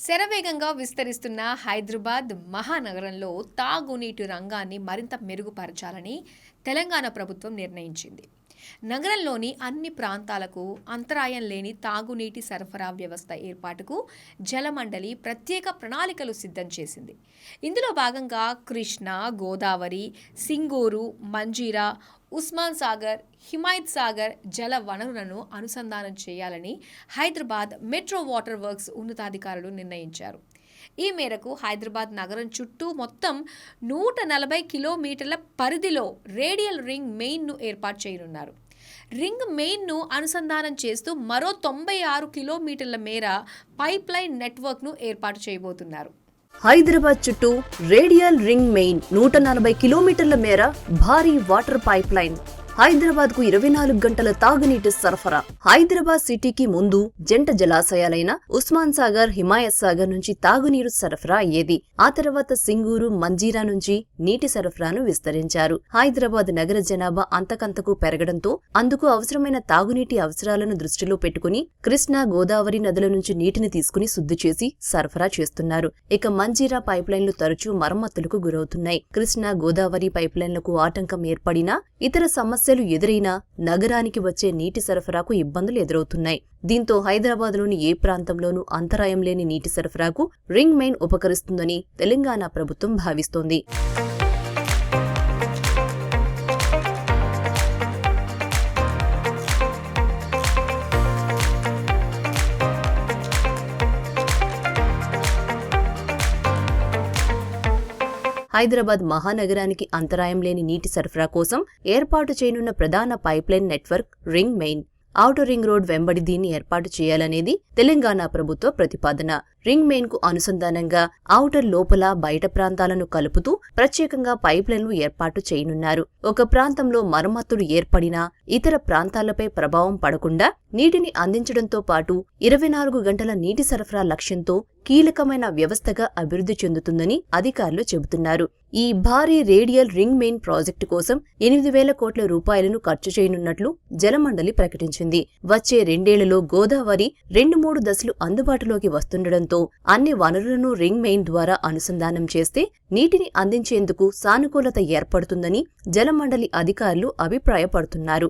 శరవేగంగా విస్తరిస్తున్న హైదరాబాద్ మహానగరంలో తాగునీటి రంగాన్ని మరింత మెరుగుపరచాలని తెలంగాణ ప్రభుత్వం నిర్ణయించింది. నగరంలోని అన్ని ప్రాంతాలకు అంతరాయం లేని తాగునీటి సరఫరా వ్యవస్థ ఏర్పాటుకు జలమండలి ప్రత్యేక ప్రణాళికలు సిద్ధం చేసింది. ఇందులో భాగంగా కృష్ణా, గోదావరి, సింగూరు, మంజీరా, ఉస్మాన్ సాగర్, హిమాయత్ సాగర్ జల వనరులను అనుసంధానం చేయాలని హైదరాబాద్ మెట్రో వాటర్ వర్క్స్ ఉన్నతాధికారులు నిర్ణయించారు. ఈ మేరకు హైదరాబాద్ నగరం చుట్టూ మొత్తం 140 కిలోమీటర్ల పరిధిలో రేడియల్ రింగ్ మెయిన్ను ఏర్పాటు చేయనున్నారు. రింగ్ మెయిన్ను అనుసంధానం చేస్తూ మరో 96 కిలోమీటర్ల మేర పైప్ లైన్ నెట్వర్క్ను ఏర్పాటు చేయబోతున్నారు. హైదరాబాద్ చుట్టూ రేడియల్ రింగ్ మెయిన్ 140 కిలోమీటర్ల మేర భారీ వాటర్ పైప్ లైన్. హైదరాబాద్ కు 24 గంటల తాగునీటి సరఫరా. హైదరాబాద్ సిటీకి ముందు జంట జలాశయాలైన ఉస్మాన్ సాగర్, హిమాయత్ సాగర్ నుంచి తాగునీరు సరఫరా అయ్యేది. ఆ తర్వాత సింగూరు, మంజీరా నుంచి నీటి సరఫరాను విస్తరించారు. హైదరాబాద్ నగర జనాభా అంతకంతకు పెరగడంతో అందుకు అవసరమైన తాగునీటి అవసరాలను దృష్టిలో పెట్టుకుని కృష్ణా, గోదావరి నదుల నుంచి నీటిని తీసుకుని శుద్ధి చేసి సరఫరా చేస్తున్నారు. ఇక మంజీరా పైప్లైన్లు తరచూ మరమ్మతులకు గురవుతున్నాయి. కృష్ణా, గోదావరి పైప్లైన్లకు ఆటంకం ఏర్పడినా, ఇతర సమస్యలు ఎదురైనా నగరానికి వచ్చే నీటి సరఫరాకు ఇబ్బందులు ఎదురవుతున్నాయి. దీంతో హైదరాబాద్లోని ఏ ప్రాంతంలోనూ అంతరాయం లేని నీటి సరఫరాకు రింగ్ మెయిన్ ఉపకరిస్తుందని తెలంగాణ ప్రభుత్వం భావిస్తోంది. హైదరాబాద్ మహానగరానికి అంతరాయం లేని నీటి సరఫరా కోసం ఏర్పాటు చేయనున్న ప్రధాన pipeline network ring main. Outer ring road వెంబడి దీన్ని ఏర్పాటు చేయాలనేది తెలంగాణ ప్రభుత్వ ప్రతిపాదన. రింగ్ మెయిన్ కు అనుసంధానంగా ఔటర్ లోపల, బయట ప్రాంతాలను కలుపుతూ ప్రత్యేకంగా పైప్లైన్లు ఏర్పాటు చేయనున్నారు. ఒక ప్రాంతంలో మరమ్మతులు ఏర్పడినా ఇతర ప్రాంతాలపై ప్రభావం పడకుండా నీటిని అందించడంతో పాటు 24 గంటల నీటి సరఫరా లక్ష్యంతో కీలకమైన వ్యవస్థగా అభివృద్ధి చెందుతుందని అధికారులు చెబుతున్నారు. ఈ భారీ రేడియల్ రింగ్ మెయిన్ ప్రాజెక్టు కోసం 8,000 కోట్ల రూపాయలను ఖర్చు చేయనున్నట్లు జలమండలి ప్రకటించింది. వచ్చే 2 ఏళ్లలో గోదావరి 2-3 దశలు అందుబాటులోకి వస్తుండటంతో అన్ని వనరులను రింగ్ మెయిన్ ద్వారా అనుసంధానం చేస్తే నీటిని అందించేందుకు సానుకూలత ఏర్పడుతుందని జలమండలి అధికారులు అభిప్రాయపడుతున్నారు.